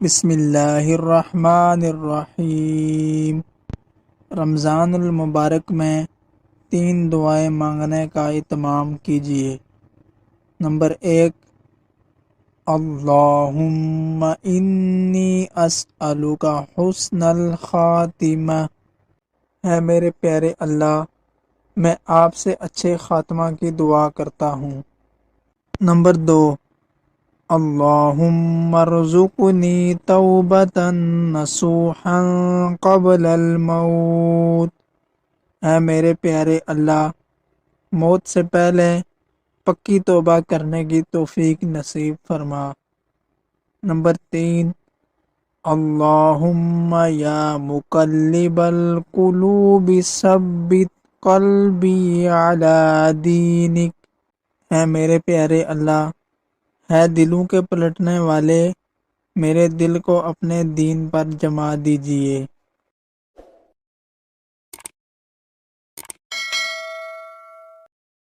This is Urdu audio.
بسم اللہ الرحمن الرحیم۔ رمضان المبارک میں 3 دعائیں مانگنے کا اہتمام کیجیے۔ نمبر 1، اللہم انی اسألک حسن الخاتمہ، ہے میرے پیارے اللہ، میں آپ سے اچھے خاتمہ کی دعا کرتا ہوں۔ نمبر 2، اللہم ارزقنی توبۃ نصوحا قبل الموت، اے میرے پیارے اللہ، موت سے پہلے پکی توبہ کرنے کی توفیق نصیب فرما۔ نمبر 3، اللہم یا مقلب القلوب ثبت قلبی علی دینک، اے میرے پیارے اللہ، ہے دلوں کے پلٹنے والے، میرے دل کو اپنے دین پر جما دیجیے۔